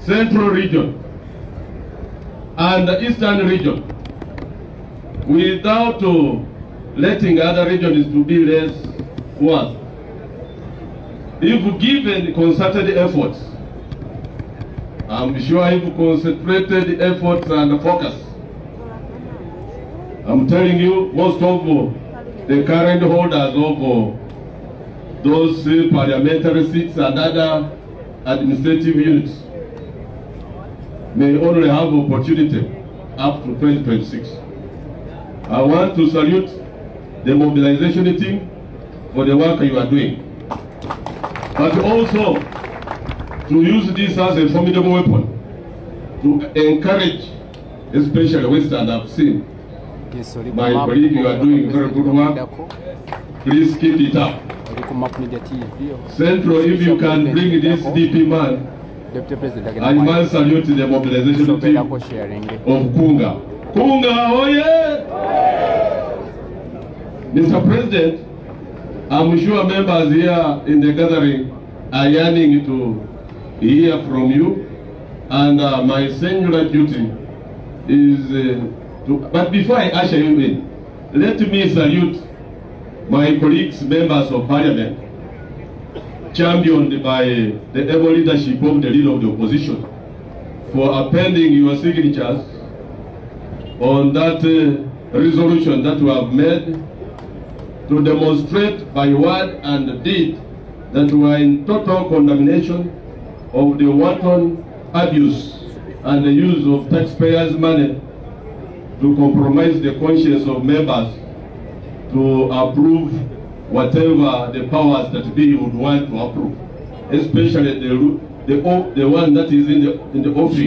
Central Region and the Eastern Region without letting other regions to be less worse. If given concerted efforts, I'm sure if concentrated efforts and focus, I'm telling you, most of the current holders of those parliamentary seats and other administrative units may only have opportunity up to 2026. I want to salute the mobilization team for the work you are doing, but also to use this as a formidable weapon to encourage, especially Western. I've seen my colleague, you are doing very good work. Please keep it up. Central, if you can bring this DP man, I must salute the mobilization team of Kunga. Kunga, oh yeah! Mr. President, I'm sure members here in the gathering are yearning to hear from you, and my singular duty is but before I usher you in, let me salute my colleagues, members of Parliament, championed by the able leadership of the leader of the opposition, for appending your signatures on that resolution that we have made to demonstrate by word and deed that we are in total condemnation of the wanton abuse and the use of taxpayers' money to compromise the conscience of members to approve whatever the powers that be would want to approve, especially the one that is in the office,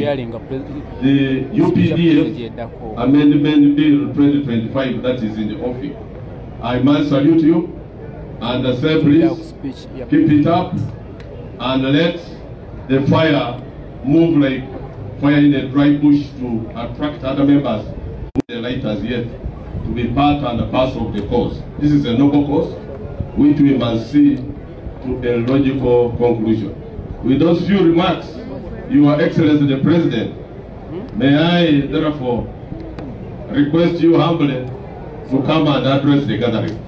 the UPDF Amendment Bill 2025 that is in the office. I must salute you and say, please keep it up and let the fire move like fire in a dry bush to attract other members who the light as yet to be part and parcel of the cause. This is a noble cause which we must see to a logical conclusion. With those few remarks, Your Excellency the President, may I therefore request you humbly to come and address the gathering.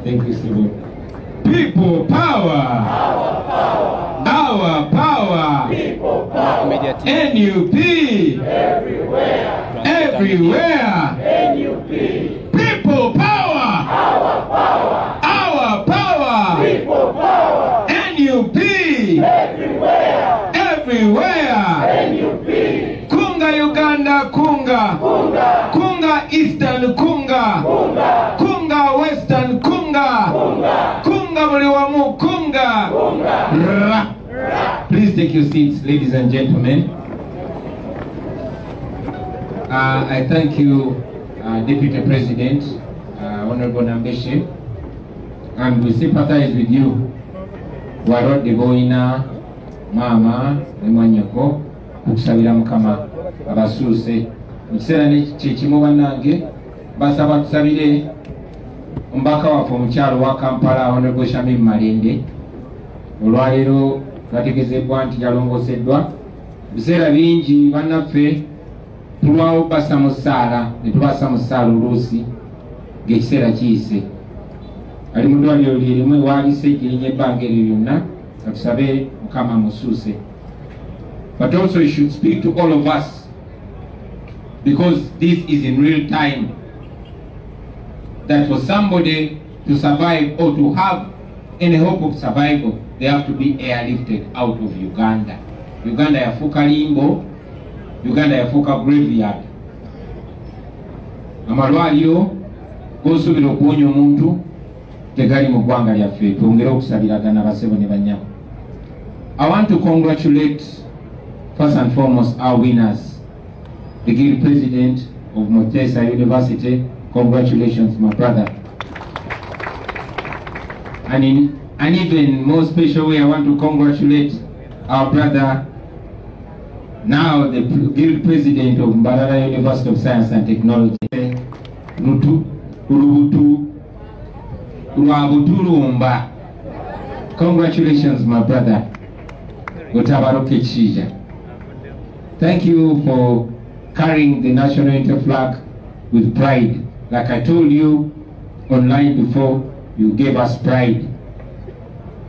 Thank you, Stephen. People power! Our power! People power! NUP! Everywhere! Everywhere! NUP! People power! Our power! Our power! People power! NUP! Everywhere! Everywhere! NUP! Kunga Uganda, Kunga! Kunga! Kunga Eastern, Kunga! Kunga! Kunga Western, Kunga! Kunga! Kunga Mliwamu, Kunga! Kunga! Please take your seats, ladies and gentlemen. I thank you, Deputy President, Honorable Nambeshe, and we sympathize with you. Warod de Boina, Mama, Mwanyoko, Kuksabira Mukama, Abasuse, Mserani Chichimoba Nange, Basaba Tusabire, Mbaka wa Mukyalo wa Kampala, Honorable Shamim Malende, olwalero bategezebwa nti yalongoseddwa biseera bingi bannaffe tulwawo basa mu ssaala ne tubasa mu ssaala oluusi ng'ekiseera kiyise ali mu ddwaliro lyerimu ewaalise erinnya ebbanga eryo lyonna katusabe Mukama musuuse. But also you should speak to all of us, because this is in real time, that for somebody to survive or to have any hope of survival, they have to be airlifted out of Uganda. Uganda yafuuka limbo, Uganda yafuuka graveyard. Amalwaliro gosuubira okuwonya omuntu tegali mu ggwanga lyaffe, twongere okusabiragana basebo ne banyabo. I want to congratulate first and foremost our winners, the Guild President of Mutesa University. Congratulations, my brother. And in an even more special way, I want to congratulate our brother, now the Guild President of Mbarara University of Science and Technology, Nutu Urubutu Rwabutulumba. Congratulations, my brother. Utabaroke Chija. Thank you for carrying the national interflag with pride. Like I told you online before, you gave us pride.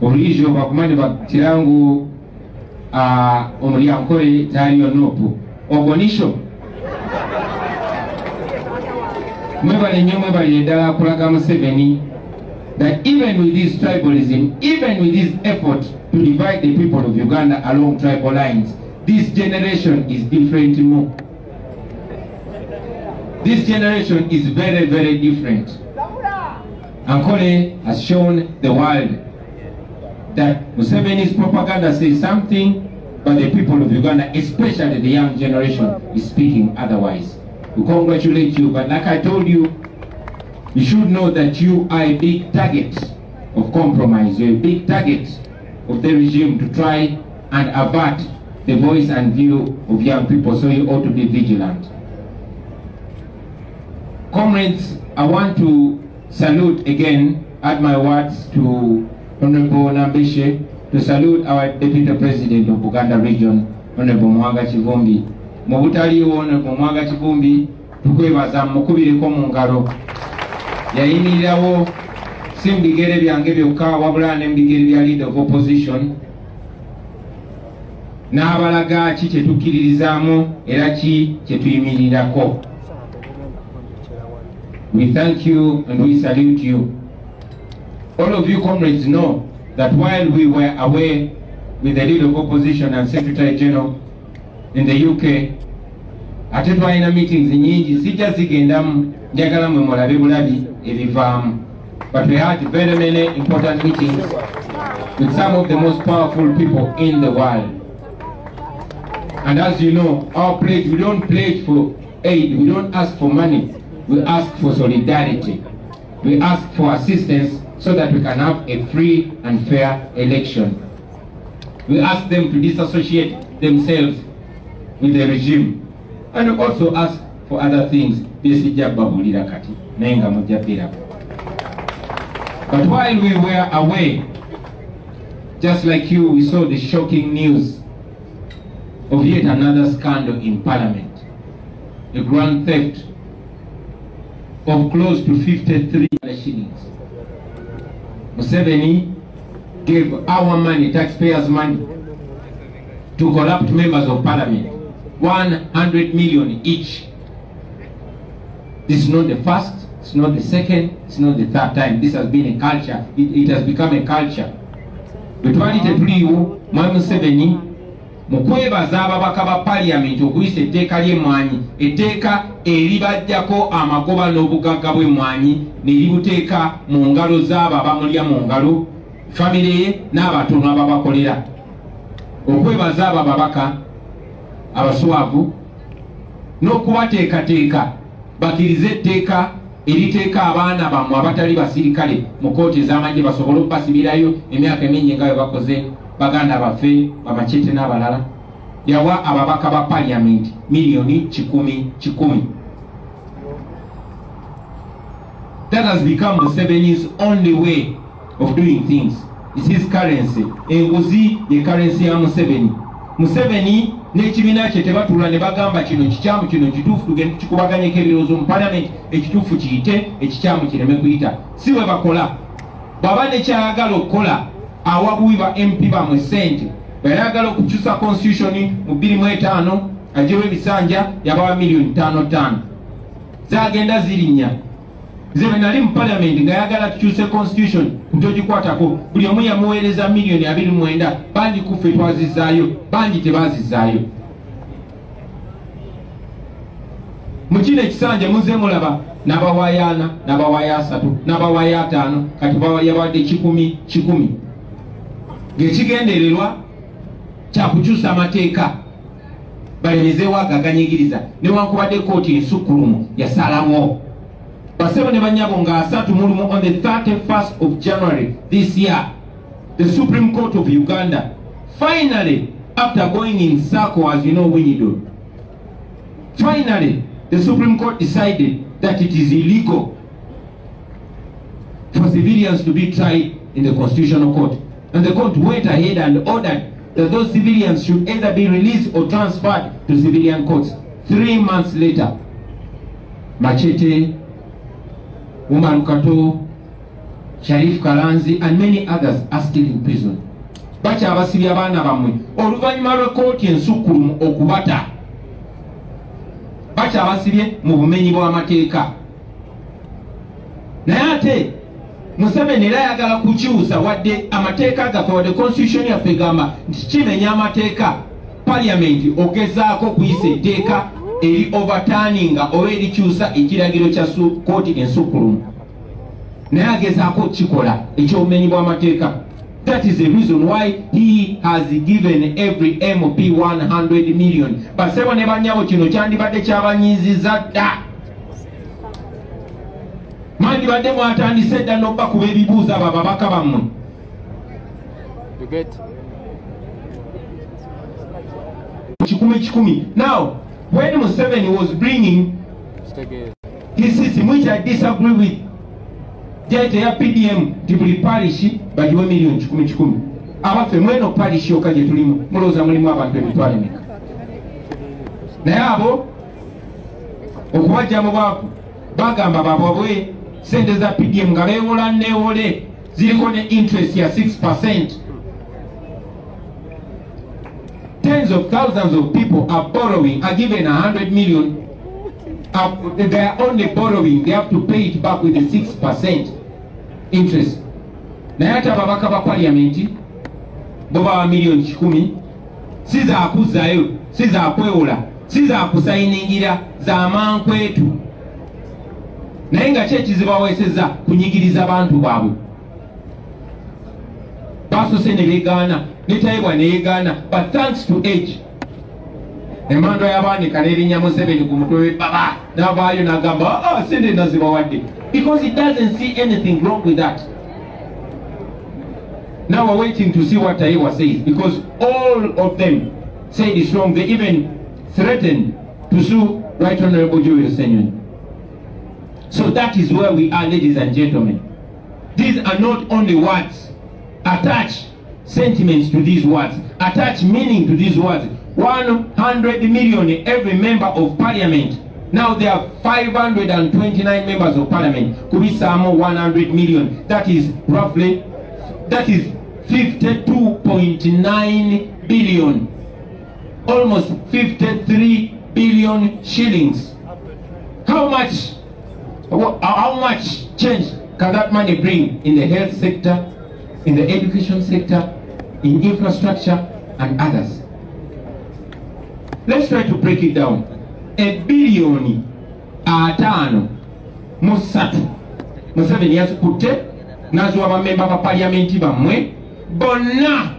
Orijo bakumani bakirangu omulyankole taliyo nopu. Ogonisho. Mwebale nyo mwebale dala kulaga Museveni that even with this tribalism, even with this effort to divide the people of Uganda along tribal lines, this generation is different more. This generation is very, very different. Ankole has shown the world that Museveni's propaganda says something, but the people of Uganda, especially the young generation, is speaking otherwise. We congratulate you, but like I told you, you should know that you are a big target of compromise. You're a big target of the regime to try and avert the voice and view of young people, so you ought to be vigilant. Comrades, I want to salute again, add my words to Honorable Nambeshe, to salute our Deputy President of Buganda Region, Honorable Mwanga Chivumbi. Mubutali Honorable Mwanga Chivumbi, tukwebaza mukubireko mu ngalo. Yayinirawo simbigere byange byokka wabula n'embigere bya leader of opposition. N'abalaga ki kye tukkiririzaamu era ki kye tuyimirirako. We thank you and we salute you. All of you comrades know that while we were away with the leader of opposition and Secretary General in the UK, ate twalina meetings nyingi sijja zigendamu njagala mwe mulabe bulabi ebivaamu. But we had very many important meetings with some of the most powerful people in the world. And as you know, our pledge, we don't pledge for aid, we don't ask for money, we ask for solidarity. We ask for assistance so that we can have a free and fair election. We ask them to disassociate themselves with the regime. And we also ask for other things. But while we were away, just like you, we saw the shocking news of yet another scandal in Parliament. A grand theft of close to 53 shillings. Museveni gave our money, taxpayers' money, to corrupt members of Parliament. 100 million each. This is not the first, it's not the second, it's not the third time. This has been a culture. It has become a culture. But while it tuliwo, Museveni mukwebaza ababaka ba parliament okuyisa etteeka ly'emmwanyi, etteeka eribajjako amagoba n'obugagga bw'emmwanyi ne libuteeka mu ngalo z'abo abamulya mu ngalo, famire ye n'abatono ababakolera. Okwebaza abo ababaka abaswavu n'okubateekateeka bakirize etteeka eriteeka abaana bammwe abatali basirikale mu kooti ez'amagye basobole okubasibirayo emyaka emingi nga bwe bakoze baganda baffe bamachete n'abalala. Yawa ababaka ba parliament milioni 10. That has become Museveni's only way of doing things. It's his currency. Enguzi ye currency ya Museveni. Museveni n'ekibiina kye tebatula ne bagamba kino kikyamu kino kituufu tugenda tukubaganyeko ebirowoozo mu parliament ekituufu kiyite ekikyamu kireme kuyita. Si bwe bakola. Baba ne kyayagala okukola awabuwi ba MP bamwe ssente bayagala okukyusa constitution mu 2005 ajewe ebisanja yabawa milioni 5 zagenda zirinnya. Nze nali mu parliament nga yagala tukyuse constitution kutogikwatako buli omu yamuweereza milioni 29 bangi kuffe twazizaayo bangi tebazizaayo. Mu kino ekisanja muze mulaba n'abawaayaana n'abawaayo 3 n'abawaayo 5 kati yabawadde 10. Ng'ekigendererwa kya kukyusa amateeka balemezeewo agaganyigiriza newankubadde kooti ensukkulumu yasalawo. Basebo ne banyabo nga 31 on the 31st of January this year, the Supreme Court of Uganda finally, after going in circle as you know Winnie, finally the Supreme Court decided that it is illegal for civilians to be tried in the Constitutional Court. And the court went ahead and ordered that those civilians should either be released or transferred to civilian courts. 3 months later, Machete, Umar Kato, Sharif Kalanzi, and many others are still in prison. Bacha abasibya baana bamwe oluvanyuma lw'ekkooti ensukkulumu okubata. Bacha abasibye mu bumenyi bw'amateeka. Naye ate Museveni era ayagala kukyusa wadde amateeka gaffe wadde constitution yaffe egamba nti kimenya amateeka. Parliament ogezaako kuyisa etteeka eri overturninga oba erikyusa ekiragiro kya kkooti ensukkulumu. Naye agezaako kikola ekyobumenyi bw'amateeka. That is the reason why he has given every MP 100 million. Basebo ne banyabo kino kyandibadde kyabanyiiziza dda. Mandibadde mwatandise dda n'okubakuba ebibuuzo abo ababaka bammwe. Kikumi. Now, when Museveni was bringing his system, which I disagree with, Jete ya PDM tibuli parish bajiwe milioni 10. Abafe mweno parish yokaje tulimu muloza mulimu abantu ebitwale meka. Naye abo okubaja mu bwako bagamba babwe sente za PDM nga beewola neewole ziriko ne interest ya 6%. Tens of thousands of people are borrowing, are given 100 million. They are only borrowing, they have to pay it back with the 6% interest. Naye ate ababaka ba parliament boba milioni 10 si za kuzayo, si za kwewola, si za kusayiningira za mankwetu. Naye nga kyekizibaweeseza kunyigiriza abantu baabwe. Basose ne beegaana, netayibwa neyegaana, but thanks to age. Emando y'abaanika n'erinnya Museveni ku mutwe we baba n'avaayo n'agamba sente nazibawadde, because he doesn't see anything wrong with that. Now we're waiting to see what Taiwa says, because all of them said it's wrong. They even threatened to sue Right Honorable Joel Senyonyi. So that is where we are, ladies and gentlemen. These are not only words. Attach sentiments to these words. Attach meaning to these words. 100 million every member of parliament. Now there are 529 members of parliament. Could be some 100 million. That is roughly, that is 52.9 billion. Almost 53 billion shillings. How much change can that money bring in the health sector, in the education sector, in infrastructure and others? Let's try to break it down. 1 billion musatu Museveni yazikutte nazo abamemba ba parliament bamwe bonna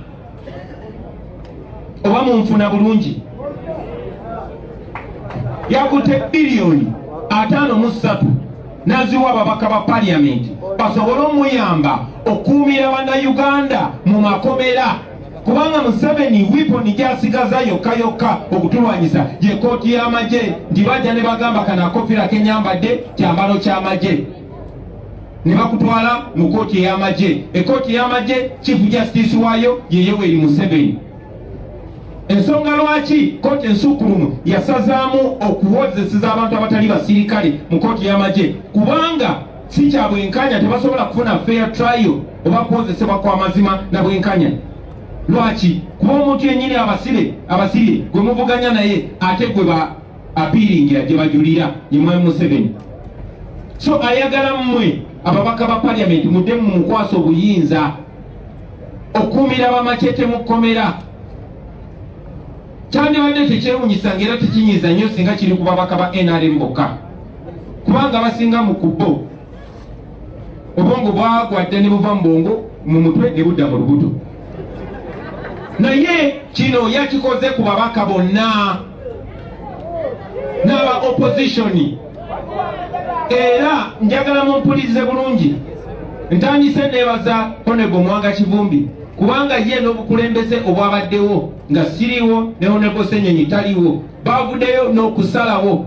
oba munfuna bulungi yakutte billion 53 naziwa ababaka ba parliament basobole omuyamba okuumira bannayuganda mu makomera. Kubanga Museveni weapon gyasigaza yokka okutulwanyisa ye kooti y'amagye, nti bajja ne bagamba kana akopira kenyambadde kyambalo ky'amagye ne bakutwala mu kooti y'amagye. Ekooti y'amagye chief justice waayo ye Yoweri Museveni. Ensonga lwaki kooti ensukkulumu yasazaamu okuwozeseza abantu abatali basirikale mu kooti y'amagye, kubanga si kya bwenkanya, tebasobola kufuna fair trial oba kuwozesebwa kwa mazima na bwenkanya. Lwaki? Kuba omuntu yennyini abasirye gwe muvuganya naye ate gwe ba apiringira gye bajulira ye Mwami Museveni. So ayagala mmwe ababaka ba parliament mudde mu mukwasa obuyinza okuumira bamachete mu kkomera. Kyandibadde tekyewunyisa ngera tekinyiza nnyo singa kiri ku babaka ba NRM bokka, kubanga basinga mu kubbo obwongo bwagwadde ne buva mu bwongo mu mutwe ne budda mu lubuto. Naye kino yakikoze ku babaka bonna n'aba opposition. Era njagala mumpulirize bulungi, ntandise nebaza Honorable Mwanga Kivumbi kubanga ye n'obukulembeze obwabaddewo nga siriwo ne Honorable Senyonyi taliwo, bavuddeyo n'okusalawo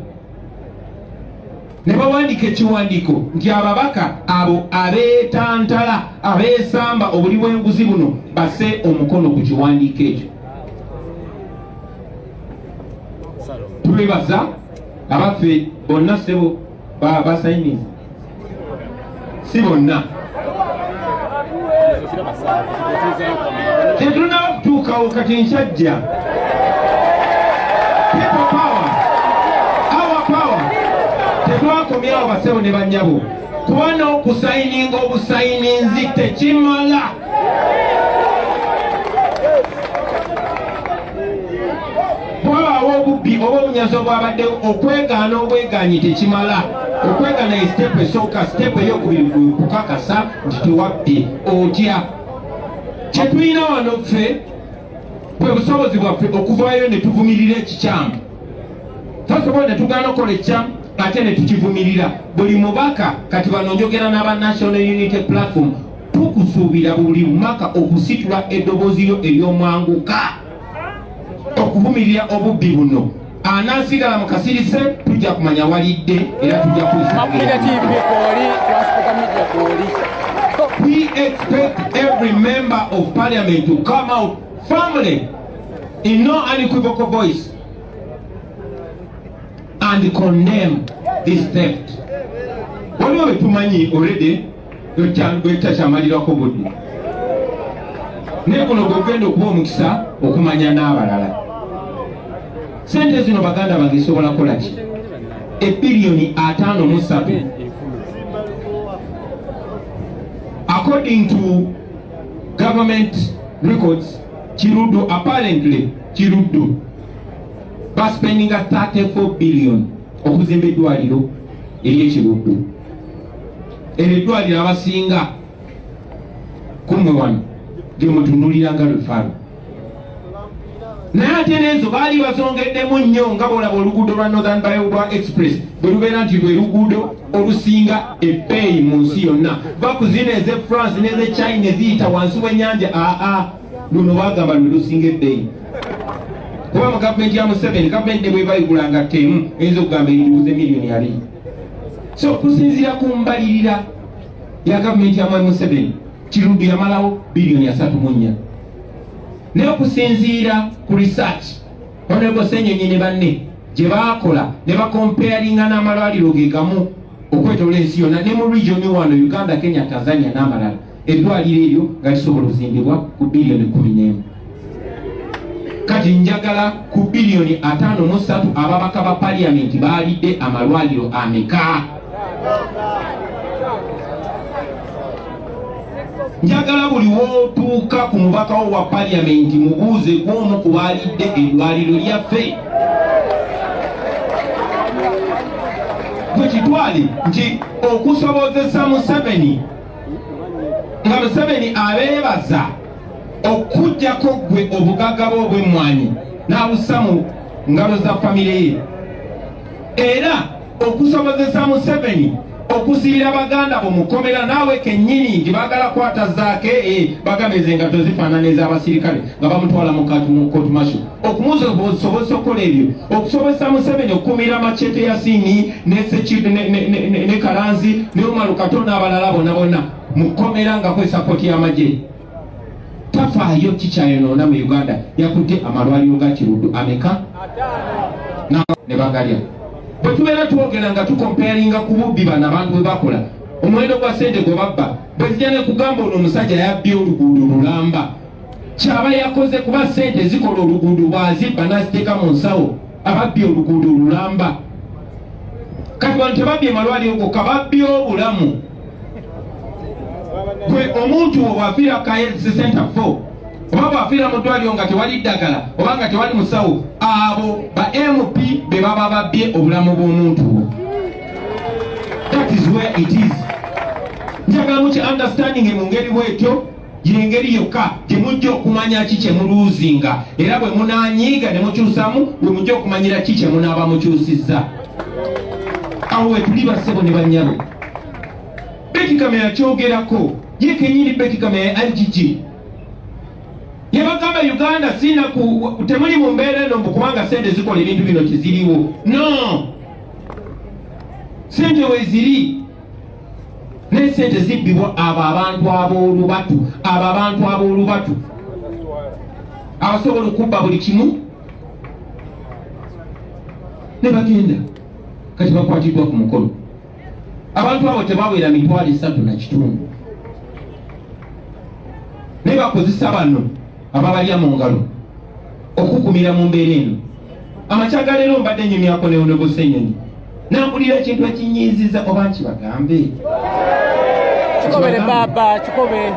ne bawandika ekiwandiiko nti ababaka abo abeetantala abeesamba obuli bw'enguzi buno basse omukono ku kiwandiiko ekyo. Tubebaza abaffe bonna ssebo basayiniza si bonna tetulina kutuukawo kati nkyajja people power our power tetwakomyawo basebo ne bannyabo kuba n'okusayininga obusayininzi tekimala. Bwabaawo obubbi oba obunyazi obwabaddewo okwegaana obwegaanyi tekimala. Okwegaana ye sitepu esooka, sitepu ey'okubiri kukakasa nti tewabbye otya. Kye tulina wano ffe bwe busobozi bwaffe okuvaayo ne tuvumirira ekikyamu. Tosobola ne tugaana okukola ekikyamu ate ne tukivumirira. Buli mubaka kati bano njogera n'aba National Unity Platform tukusuubira buli mumaka okusitula eddoboozi lyo ery'omwanguka okuvumirira obubbi buno. Anaasigala mu kasirise tujja kumanya walidde era tujja We expect every member of parliament to come out firmly in no unequivocal voice and condemn this theft. Waliwo betumanyi already bwekitakyamalirirako budde naye guno gwegenda okuba omukisa okumanya n'abalala. Sente zino baganda bange zisobola kukola ki? $1.53 billion. According to government records, Kiruddu, apparently Kiruddu spending $34 billion okuzimba eddwaliro ery'Ekiruddu. Eddwaliro abasinga kumwe wano gye mutunuulira nga Lufaro. Naye ate n'ezo baali basongeddemu nnyo nga bw'olaba oluguudo lwa Northern Bypass Express bwe lubeera nti lwe luguudo olusinga ebbeeyi mu nsi yonna. Bakuzina ez'e France n'ez'e China eziyita wansi w'ennyanja luno baagamba lwe lusinga ebbeeyi. Kuba mu gavumenti ya Museveni, gavumenti bwe bayigulanga ttemu eyinza okugamba eriguze $2 million. So kusinziira ku mbalirira ya gavumenti ya Museveni, Kiruddu yamalawo $3.4 naye okusinziira ku research Honorable Ssenyonyi ne banne gye baakola ne bakomparinga n'amalwaliro ge gamu okwetola ensi yonna ne mu region wano Uganda, Kenya, Tanzania n'amalala, eddwaliro eryo nga lisobola okuzimbibwa ku $1.11. Kati njagala ku $5.3 ababaka ba parliament baalidde amalwaliro ameka? Njagala buli wootuuka ku mubaka wo wa parliament mubuuze gw'omu ku baalidde eddwaliro lyaffe. Gwe kitwale nti okusobozesa Museveni nga Museveni abeebaza okujjako gwe obugagga bwe obw'emmwanyi n'abussa mu ngalo za famire ye, era okusobozesa Museveni okusibira baganda bomukomera naawe kennyini nti baagala kwata zaake bagameze nga tozifaanana ez'abasirikale nga bamutwala mu kotumasho. Okumusobozesa okukola ebyo, okusobozesa Museveni okukumira Machete Yasini ne Kalanzi ne Omar Kato n'abalala bonna bonna mukomera nga kwesapoti y'amagye. Tafaayo kikyayonoona mu Uganda. Yakutte amalwaliro ga Kiruddu ameka ne bagalya. Bwe tubeera twogera nga tukomparinga ku bubbi bano abantu bwe bakola, omuwendo gwa ssente gwe babba, bwe zijja ne kugamba ono omusajja yabbye oluguudo lulamba, kyaba yakoze kuba ssente zikola oluguudo bw'azibba n'aziteeka mu nsawo, ababbye oluguudo lulamba. Kati bano tebabbye malwaliro gokka, babbye obulamu. Gwe omuntu obwafiira ka health center 4 oba bwafiira mu ddwaliro nga tewali ddagala oba nga tewali musawo, abo ba MP be baba babbye obulamu bw'omuntu. That is where it is. Njagala muki understanding mu ngeri bwetyo y'engeri yokka gye mujja okumanya ki kye muluuzinga, era bwe munaanyiiga ne mukyusamu bwe mujja okumanyira ki kye munaaba mukyusizza. Awo we tuli bassebo ne bannyabo. Betty Kamya yakyogerako, ye kennyini Betty Kamya ya RGG. Yabagamba Uganda sina temuli mu mbeera eno kubanga ssente zikola ebintu bino kiziriwo. No! sente weziri ne sente zibbibwa abo abantu ab'olubatu abasobola okubba buli kimu ne bagenda kati bakwatiddwa ku mukolo. Abantu abo tebawera 3.5 ne bakozesa bano ababalya mu ngalo okukumira mu mbeera eno. Amakyaga leero mbadde nyumyako ne Honorable Ssenyonyi nampulira ekintu ekinyiiziza oba nkibagambe. Kikobere baba, kikobe.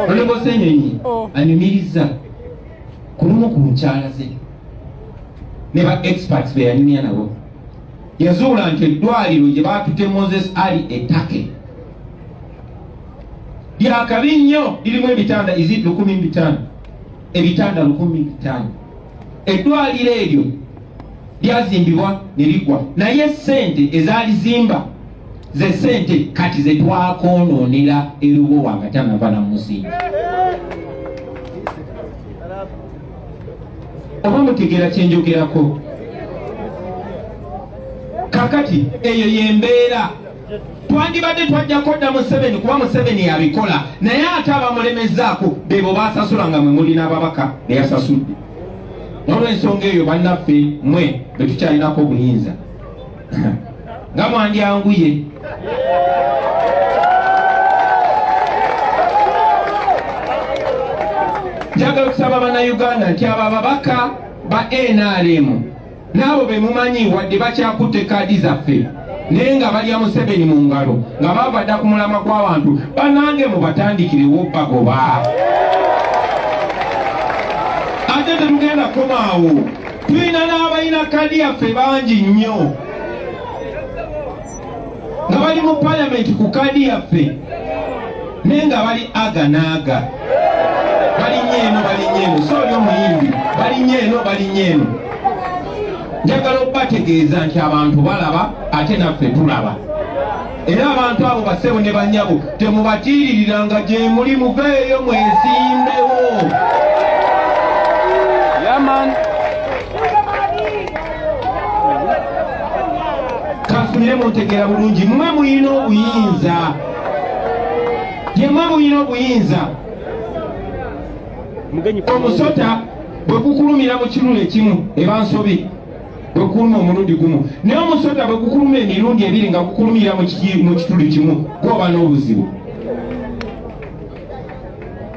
Honorable Ssenyonyi anyumiriza ku lumu ku nkyala ze ne ba experts be yanyumya nabo. Yazuula nti eddwaliro gye baatutte Moses Ali ettake lyakabi nnyo, lirimu ebitanda 15,000, ebitanda 15,000. Eddwaliro eryo lyazimbibwa ne ligwa, naye sente ezalizimba ze sente kati ze twakonoonera erubo wangatanava na musingi. Oba mutegeera kye njogerako? Kakati eyo yembeera twandibadde twajjako dda Museveni kuba Museveni yabikola, naye ate abamulemezaako bebo basasula nga mwe muli n'ababaka beyasasudde. Olw'ensonga eyo bannaffe mwe betukyalinako obuyinza nga mwandyanguye. Njagala okusaba bannayuganda nti abo ababaka ba NRM n'abo be mumanyi wadde bakyakutte kaadi zaffe naye nga balya Museveni mu ngalo nga bavadda ku mulamwa gw'abantu, bannange mubatandikirewo bagoba. Ate tetugenda komaawo, tulina n'abalina kaadi yaffe bangi nnyo nga bali mu palamenti ku kaadi yaffe naye nga bali aga n'aga, balinnya eno so oli omuyimbi, balinnya eno. Njagala okubategeeza nti abantu balaba ate naffe tulaba, era abantu abo bassebo ne bannyabo temubatiiririranga gye muli, muveeyo mwesimbewo. Yaman kanfunire muntegeera bulungi, mmwe mulina obuyinza, yemmwe mulina obuyinza. Omusota bwe gukulumira mu kirule kimu eba nsobi, bwe gukuluma omulundi gumu, naye omusota bwe gukuluma emirundi ebiri nga gukulumira mu kituli kimu gwoba n'obuzibu.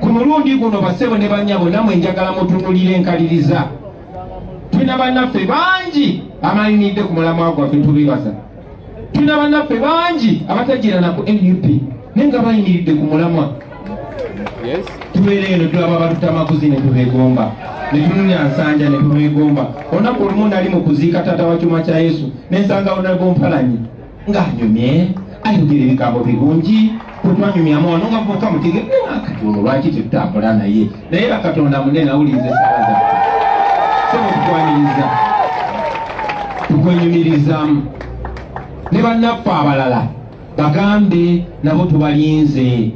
Ku mulundi guno bassebo ne bannyabo namwe njagala mutunulire enkaliriza. Tulina bannaffe bangi amalinidde ku mulamwa gwaffe, tubibaza. Tulina bannaffe bangi abatagira ku NUP naye nga bayimiridde ku mulamwa. Tubeera eno tulaba batutamaguzi ne tubegomba, ne tununya nsanja ne tubegomba. Olunaku olumu nali mu kuziika taata wa kyuma kya Yesu ne nsanga Honorable Mpalanyi ng'anyumye ayogera ebigambo birungi, bwe twanyumyamu wano nga vuuka mutegere kati ono lwaki tetutambula naye Katonda munene awuliriza essala zaffe. Sebo tutwaniriza tukwenyumirizamu ne bannaffe abalala bagambe nabo tubalinze.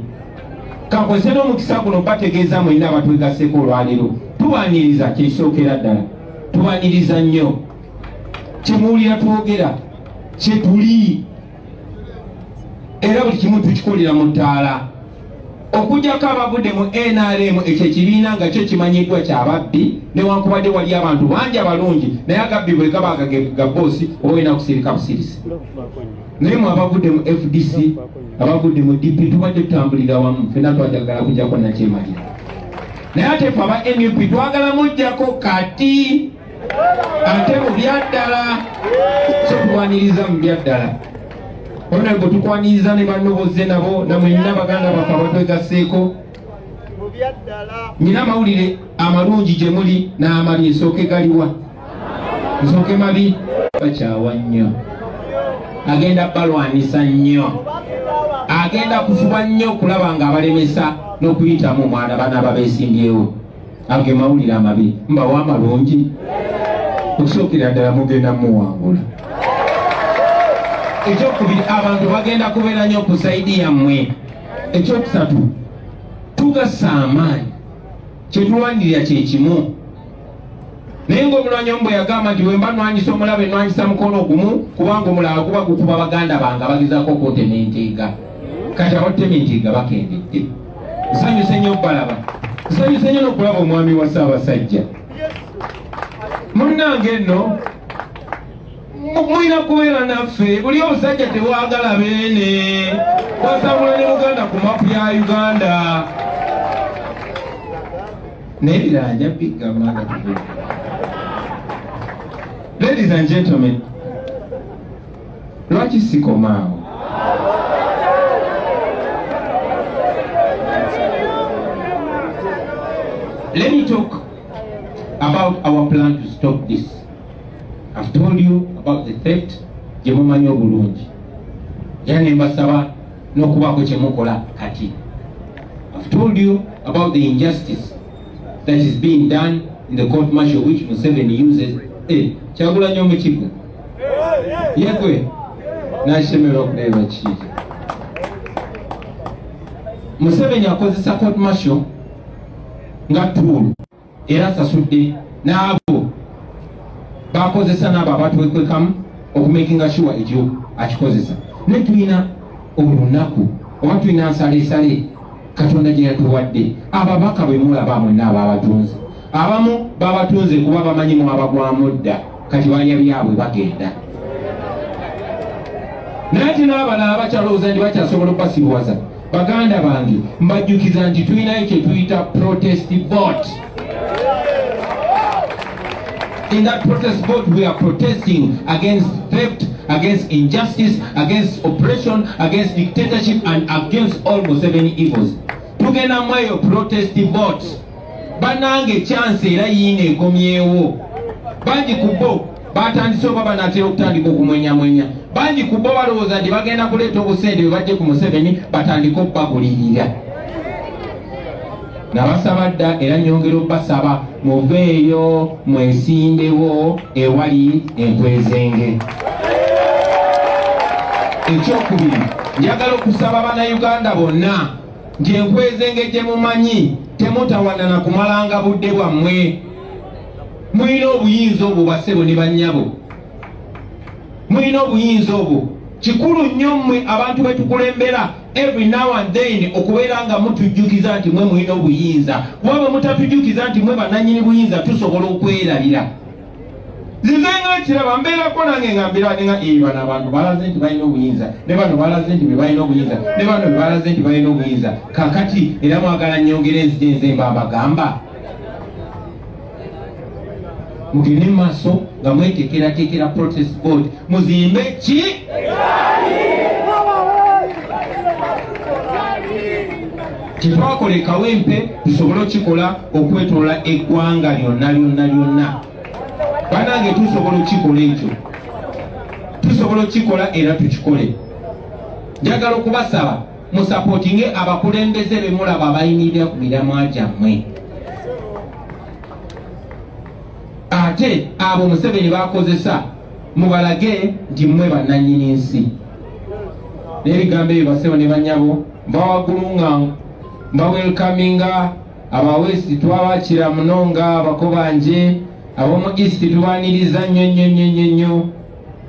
Kankwese n'omukisa guno bategeeza mwenna abatwegasseko olwaleero, tubaniriza kyekisookera ddala, tubaniriza nnyo kyemuwulira twogera kye tuli, era buli kimu tukikolera mu ttaala. Okujjako abavudde mu NRM ekyo ekibiina nga kyo kimanyiddwa kyababbi, newankubadde wali abantu bangi abalungi naye agabbi bwe gaba ga boosi oba olina kusirika busirisi. Naye mu abavudde mu FDC, abavudde mu DP tubadde tutambulira wamu, ffenna twajagala kujjako nakyemalira. Naye ate ffe aba NUP twagala mujjako kati ate mu byaddala, so tuwaniriza mu byaddala. Honorable tukwaniriza ne banno bozze nabo namwenna baganda baffe abatwegasseeko. Nina amawulire amalungi gye muli n'amabi, nsooke galiwa nsooke mabi. Bakyawa nnyo, agenda balwanisa nnyo, agenda kufuba nnyo okulaba nga abalemesa n'okuyitamu omwana bana ababeesimbyewo. Age mawulire amabi mbawa amalungi, okusookera ddala mugenda muwangula. Ekyokubiri, abantu bagenda kubeera nnyo ku saidi yammwe. Ekyokusatu, tugassa amaanyi, kye tulwanirira kye kimu. Nengo mulanyombo yagamba nti wemba nwanyisa omulabe nwanyisa mukono gumu kubanga omulala kuba gukuba baganda bange bagizako kontema entiga kati abotema entiga bakendedde. Nsanyuse nnyo balaba, nsanyuse nnyo n'okulaba omwami wa Ssaabasajja. Munnange nno mulina kubeera naffe, buli obusajja tewagala beene wasabula ne Buganda ku mapu ya Uganda n'ebiranja biggamanga tubeera. Ladies and gentlemen, lwaki sikomaawo? Let me talk about our plan to stop this. I've told you about the theft, jemumanyi obulungi. Yani mbasaba n'okubaako kyemukola kati. I've told you about the injustice that is being done in the court martial which Museveni uses. Kyagulanyi omukigo yegwe nashemerwa okuleba ki Museveni akozesa court martial nga tool era asasudde n'abo bakozesa n'abo abatwekwekamu okumakinga sure ekyo akikozesa. Ne tulina olunaku oba tulina nsaleesale Katonda gye yatuwadde ababaka bwe mulaba mwenna ababatunze. Abamu babatunze kuba bamanyi mu abagwamu dda kati balya byabwe bagenda. Naye ate n'abalala abakyalowooza nti bakyasobola okubasiruwaza baganda bange mbajjukiza nti tulinayo kye tuyita protest vote. In that protest vote we are protesting against theft, against injustice, against oppression, against dictatorship and against all Museveni evils. Tugenda mweyo protest vote. Banange chance era yine ekomyewo. Banji kubo batandise oba banatera okutandika okumwenyamwenya. Banji kubo balowooza nti bagenda kuleeta obusente bwe bajje ku Museveni batandika okubagulirira. Nabasaba dda era nyongera obbasaba muveeyo mwesimbewo ewali enkwezenge. Ekyokubiri njagala okusaba bannayuganda bonna nti enkwezenge gye mumanyi temutawanana kumalanga budde bwammwe. Mulina obuyinza obwo bassebo ne bannyabo, mulina obuyinza obwo. Kikulu nnyo mmwe abantu betukulembera every now and then okubeera nga mutujjukiza nti mwe mulina obuyinza. Kuba mutatujjukiza nti mwe bannannyini buyinza tusobola okwerabira. Nze nga kiraba mbeerako nange nga mbirabadde nga bano abantu balaze nti balina obuyinza, ne bano balaze nti bebalina obuyinza, ne bano balaze nti balina obuyinza. Kakati era mwagala nnyongere enzije nze mbabagamba mugende mu maaso nga mweteekerateekera protest vote. Muzimbe ki? Kitwakola ekawempe tusobole okikola okwetoola eggwanga lyonna lyonna lyonna. Banange tusobola okikola ekyo, tusobola okikola era tukikole. Njagala okubasaba musapootinge abakulembeze be mulaba abayimirira ku miramwa gyammwe. Ate abo Museveni bakozesa mubalage nti mmwe bannannyini nsi. N'ebigambo ebyo bassebo ne bannyabo mbawaggulu nga mbawelkaminga. Aba West twabakira munonga abakobanje, ab'omu East tubaaniriza nnyo,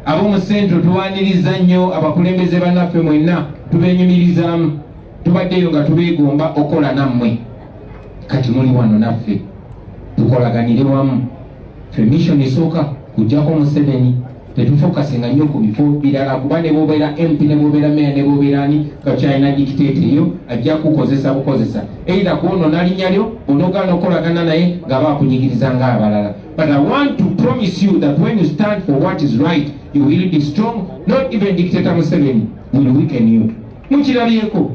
ab'omu Central tubaaniriza nnyo. Abakulembeze bannaffe mwenna tubenyumirizaamu, tubaddeyo nga tubeegomba okola nammwe. Kati muli wano naffe tukolaganire wamu. Mission esooka kujjako Museveni tetufokasinga nnyo ku bifo birala kuba ne bobeera MP ne bobeera meya ne bobeera ani kakyalina dictate eyo ajja kukozesa bukozesa either kuonoona linnya lyo onogaana okolagana naye nga baakunyigiriza ng'abalala. But I want to promise you that when you stand for what is right you will be strong. Not even dictator Museveni will weaken you. Mukirabyeko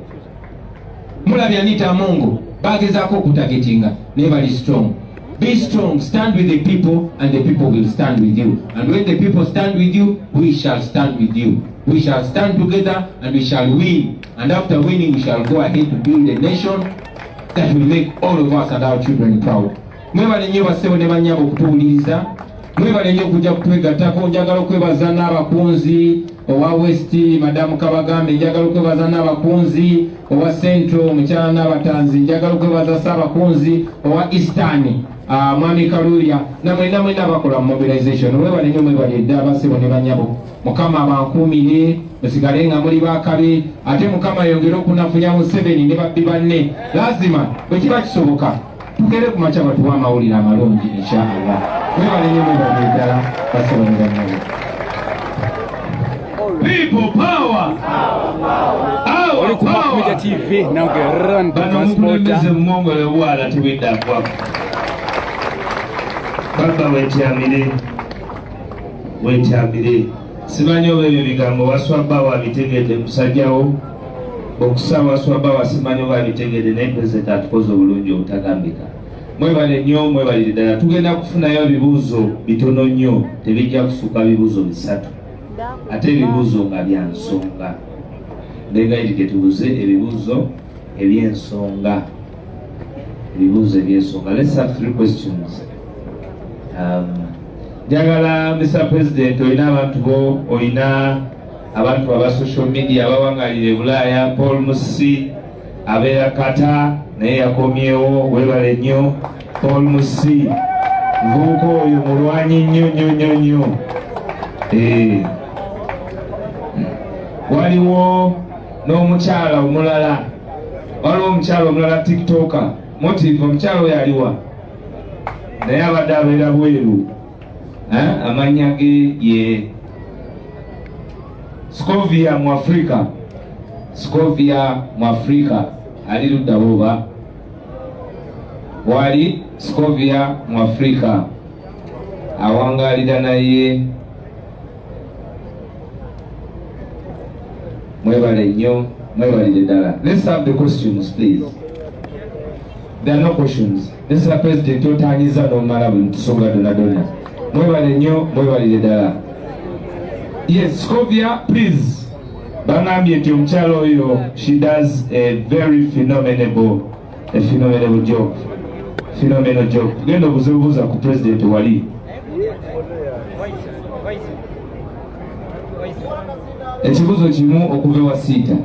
mulabya Anita Amongo bagezaako okutagetinga naye bali strong. Be strong, stand with the people and the people will stand with you. And when the people stand with you, we shall stand with you. We shall stand together and we shall win. And after winning, we shall go ahead to build a nation that will make all of us and our children proud. Mwebale nnyo bassebo ne bannyabo okutuwuliriza. mwebale nnyo okujja kutwegattako. Njagala okwebaza n'abakunzi owa West Madamu Kabagambe, njagala okwebaza n'abakunzi owa Central omukyala n'abatanzi, njagala okwebaza Ssaabakunzi owa Eastern Mwami Kaluya namwena mwena abakola mobilization. Mwebale nnyo mwebale dda abasibo ne banyabo. Mukama abankuumire musigale nga muli bakabe, ate Mukama yongere okunafunya Museveni ne babbi banne. Lazima bwe kiba kisoboka tugere ku makya batuwa amawulire amalungi inshallah. Mwebale nnyo mwebale ddala basibo ne banyabo. People power. Oli ku Map Media TV nange Rand Transporter. Mongole wala tubida kwa. Baba wetyamire. Simanyi oba ebyo bigambo waswaba wabitegedde musajjawo. Okusawa waswaba wasimanyi oba bitegedde naye Pulezidenti atukoze obulungi obutagambika. Mwebale nnyo mwebalire ddala. Tugenda kufunayo ebibuuzo bitono nnyo, tebijja kusuka bibuuzo 3. Ate ebibuuzo nga bya nsonga. Ndegayirike tubuze ebibuuzo eby'ensonga. Ebibuuzo eby'ensonga. Let's have 3 questions. Njagala Mr. President olina abantu bo, olina abantu aba social media abawangalire Bulaaya, Paul Musi abeera Kata naye yakomyewo, webale nnyo Paul Musi, nvuuka oyo mulwanyi nnyo. Waliwo n'omukyala omulala, waliwo omukyala omulala TikToker Motive, omukyala oyo aliwa naye abadde abeera bweru. Amanya ge ye Scovia mu Africa. Scovia mu Africa ali ludda boba wali Scovia mu Africa awangalira naye. Mwebale nnyo mwebalire ddala. Let's have the questions please. There are no questions. Mr. President otanyiza n'omala buli tusonga donna. Mwebale nnyo mwebalire ddala. Yes, Scovia, please. Bangambye nti omukyalo oyo, she does a very phenomenal job. Phenomenal job. Tugenda obuzibuuza ku President wali. Ekibuuzo kimu okuva ewa Siita.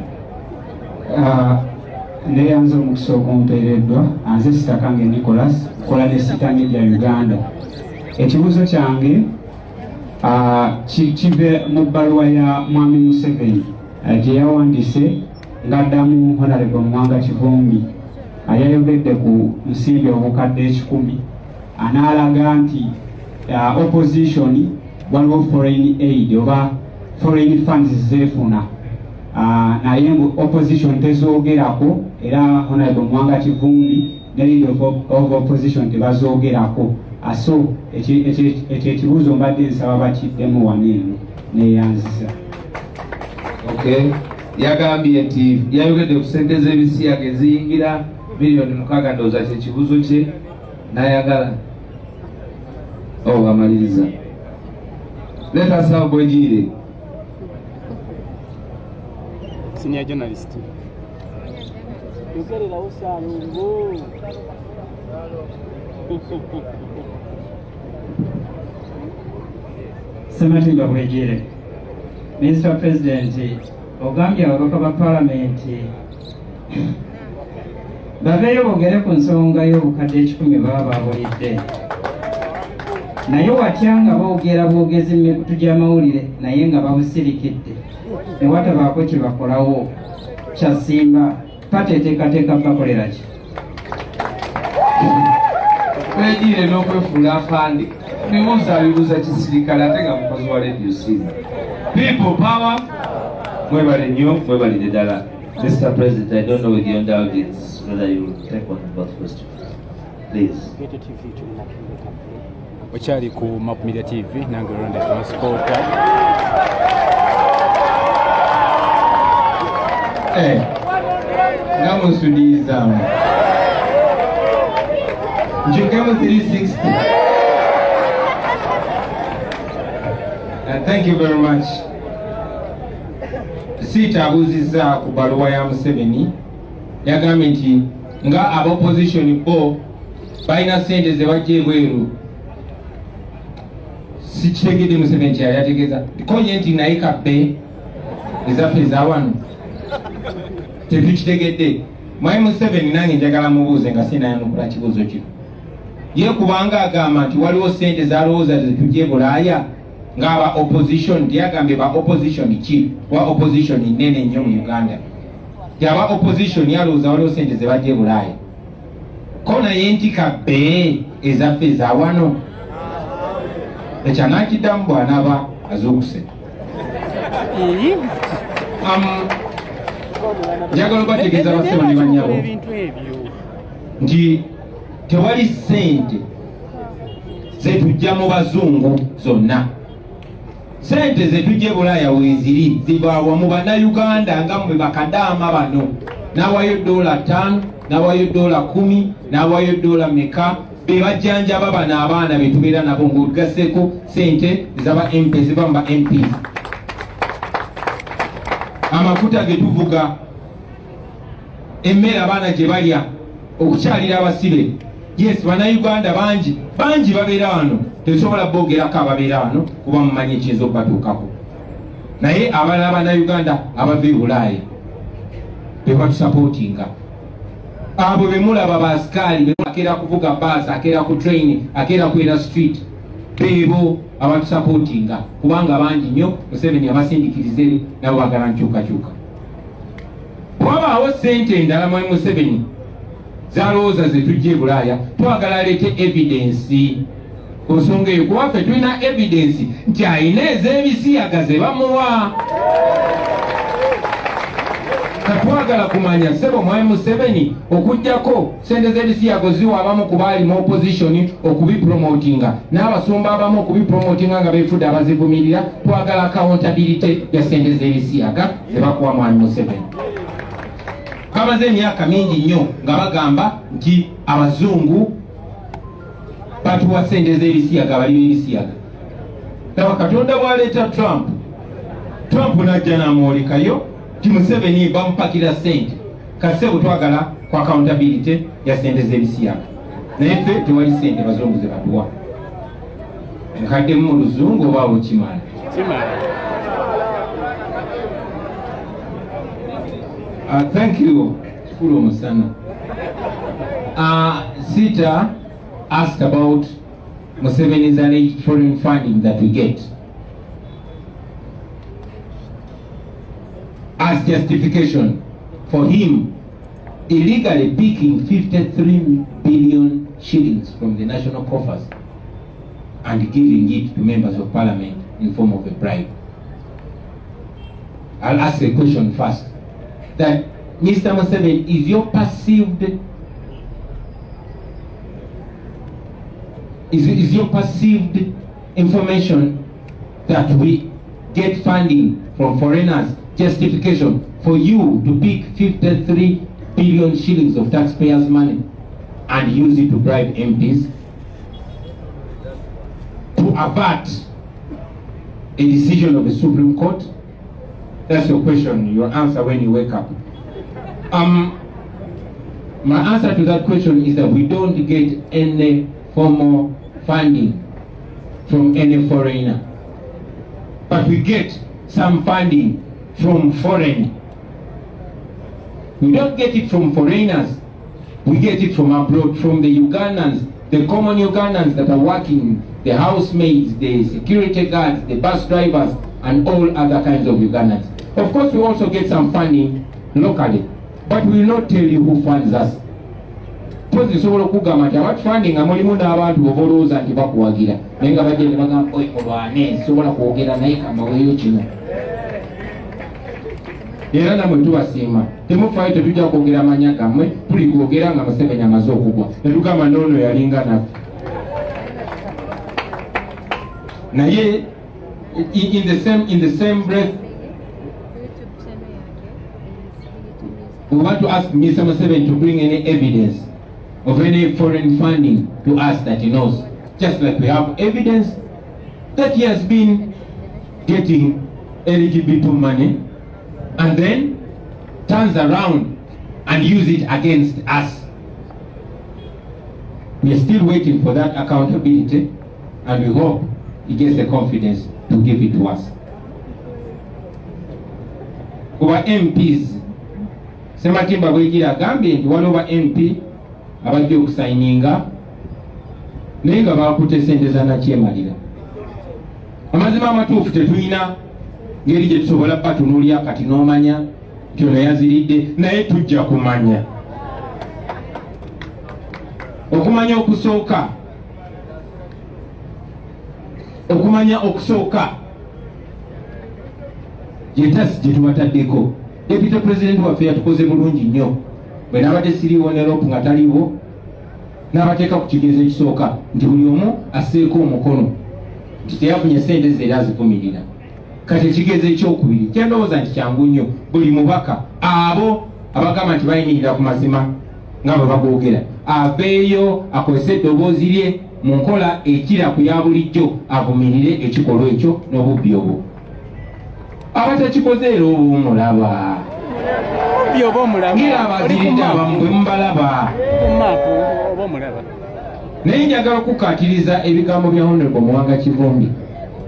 Neyanza omukisa okumpeereddwa, anze Sitakange Nicholas, kola ne Siita Media Uganda. Ekibuuzo kyange kive mu bbaluwa ya Mwami Museveni gye yawandiise ng'addamu Honorable Mwanga Kivumbi ayayogedde ku nsimbi obukadde 10 anaalaga nti opposition waliwo foreign aid oba foreign funds zeefuna naye opposition tezoogerako era Honorable Mwanga Kivumbi ne leader of opposition tebazoogerako. So ekyo ekibuuzo mbadde nsaba bakiddemu waneeno neyanziza. Okay. Yagambye nti yayogedde ku ssente z'ebisiyaga eziyingira miliyoni 6 ndowooza kyekibuuzo kye n'ayagala. Amaliriza. Let us have Bwegire. Senior journalist. Sematimba Bwegire. Mr. President, ogambye ababaka ba Parliament babeeyo boogere ku nsonga y'obukadde 10 baba baabulidde. Naye watya nga boogera bwogezi mu mikutu gy'amawulire naye nga babusirikidde. Ne watabaako kye bakolawo kyasimba pati eteekateeka bakolera ki? Bwegire n'okwefuula afandi. Bibuuza kisirikale ate nga mukozi wa radio simu. People power. Mwebale nnyo mwebalire ddala. Mr. President, I don't know with your indulgence whether you will take on both questions. Please. Okyali ku Map Media TV nange Rand Transporter. Namusudiza. Njukemu 360. Thank you very much. Siita abuuzizza ku bbaluwa ya Museveni yagambye nti nga ab'opposition bo balina ssente ze bajja ebweru sikitegedde Museveni kyali ategeeza konye nti naye kabbe ezaffe ezawano tetukitegedde. Mwami Museveni nange njagala mubuuze nga sinayanukula kibuuzo kino. Ye kubanga agamba nti waliwo ssente zalowooza zetujja e Bulaaya ng'aba opposition, teyagambye ba opposition ki, wa opposition nnene nnyo mu Uganda. Tyaba opposition yalowooza waliwo ssente ze bajja e Bulaaya. Ko naye nti kabbe ezaffe ezawano ekyanakiddamu bw'anaaba azuukuse. Njagala obategeeza bassebo ne bannyabo nti tewali ssente zetujja mu bazungu zonna. Ssente zetujja e Bulaaya weeziri zibawa mu bannayuganda nga mwe bakadaama bano. N'awayo $5, n'awayo $10, n'awayo $1 meka be bajjanjaba bano abaana be tubeera nabo ng'ogasseeko ssente zaba MP ziba mu ba MPs. Amafuta ge tuvuga, emmere abaana gye balya, okukyalira abasibe. Yes, bannayuganda bangi babeera wano, tetusobola boogerako ababeera wano kuba mumanyi ekiyinza okubatuukako. Naye abalala bannayuganda abava e Bulaaya be batusapootinga. Abo be mulaba baasikaali akeera kuvuga baasi, akeera ku train, akeera kwera street, beebo abatusapootinga kubanga bangi nnyo. Museveni abasindikirize nabo bagala nkyukakyuka. Bwabaawo ssente endala Mwami Museveni zalowooza zetujja e Bulaaya, twagala aleete evidence ku nsonga eyo, kuba ffe tulina evidence nti ayina ez'ebisiyaga ze bamuwa. Katwagala kumanya ssebo Mwami Museveni okuggyako ssente z'ebisiyago ziwa abamu ku baali mu opposition okubipromotinga, n'abasumba abamu okubipromotinga nga beefudde abazivumirira. Twagala accountability ya ssente z'ebisiyaga ze bakuwa Mwami Museveni. Bamaze emyaka mingi nnyo nga bagamba nti abazungu batuwa ssente z'ebisiyaga, bali b'ebisiyaga. Laba Katonda bw'aleeta Trump n'ajja n'amwolekayo ti Museveni bamupakira ssente. Kasebo twagala ku accountability ya ssente z'ebisiyaga. Naye ffe tewali ssente bazungu ze batuwa. Nkaddemu mu luzungu oba okimala? Thank you, Kulu Musana. Sita asked about Museveni's alleged foreign funding that we get as justification for him illegally picking 53 billion shillings from the national coffers and giving it to members of parliament in form of a bribe. I'll ask a question first. That Mr. Museveni, is your perceived information that we get funding from foreigners justification for you to pick 53 billion shillings of taxpayers' money and use it to bribe MPs to avert a decision of the Supreme Court? That's your question, your answer when you wake up. My answer to that question is that we don't get any formal funding from any foreigner, but we get some funding from foreign. We don't get it from foreigners, we get it from abroad, from the Ugandans, the common Ugandans that are working, the housemaids, the security guards, the bus drivers, and all other kinds of Ugandans. Of course, we also get some funding locally, but we will not tell you who funds us. Because it's all kugama nti abatu funding amulimu n'abantu bobolooza nti bakuwagira naye nga bajja ne bagamba olwane sobola kwogera naye kamaweeyo kino. Era namwe tubasiima, temufaayo tetujja kwogera amanya gammwe, tuli kwogera nga Museveni amaze okugwa ne tugamba n'ono yalinga naffe. Naye in the same breath, we want to ask Mr. Museveni to bring any evidence of any foreign funding to us that he knows. Just like we have evidence that he has been getting LGBT money and then turns around and use it against us. We are still waiting for that accountability, and we hope he gets the confidence to give it to us. Kuba MPs Sematimba Bwegira agambye nti waliwo ba MP abajja okusayininga naye nga bakutte ssente za nakyemalira. Amazima amatuufu tetulina ngeri gye tusobola batunuulya kati n'omanya nti ono yaziridde, naye tujja kumanya. Okumanya okusooka jetasi gye tubataddeko. Deputy President waffe yatukoze bulungi nnyo bwe nabadde siriiwo ne Rope nga taliiwo, n'abateeka ku kigezo ekisooka nti buli omu asseeko omukono nti teyafunye ssente ze era azivumirira. Kati ekigezo ekyokubiri kyendowooza nti kyangu nnyo, buli mubaka abo abagamba nti bayimirira ku mazima nga bwe bagoogera aveeyo akozese eddoboozi lye mu nkola ekira ku ya bulijjo avumirire ekikolwa ekyo n'obubbi obwo. Abatakikoze era obuumulaba ngera abaziridde abamu bwe mubalaba. Naye njagala okukaatiriza ebigambo bya Honorable Muwanga Kivumbi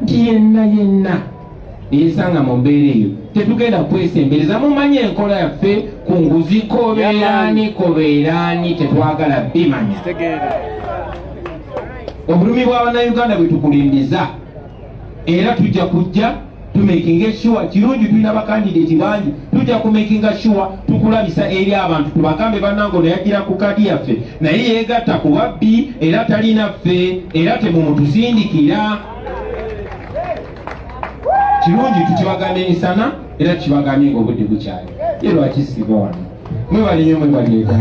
nti yenna eyesanga mu mbeera eyo tetugenda kwesembereza. Mumanye enkola yaffe ku nguzi kobeeraani tetwagala bimanya. Obulumi bw'Abannayuganda bwe tukulembiza era tujja kujja tumakinga sure kirungi tulina bakandidate bangi, tujja kumakinga sure tukulabisa eri abantu tubagambe bannango yagira ku kadi yaffe naye yeegatta ku babbi era talina ffe era temumutusindikira. Kirungi tukibagambe emisana era tukibagambe ng'obudde bukyali. Ye lwaki siba wano mwebale nnyo mwebaleeta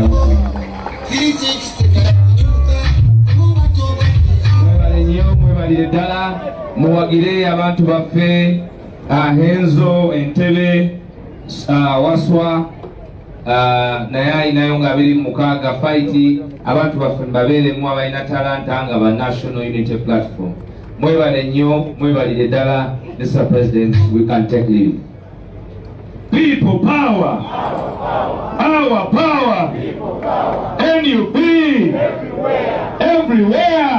mwebalire ddala muwagire abantu baffe Henzo Entebe Waswa naye alinayo nga 26 fight abantu baffe babeeremu abalina talanta nga ba National Unity Platform. Mwebale nnyo mwebalire ddala. Mr. President, we can take leave. People power. Our power. NUP everywhere.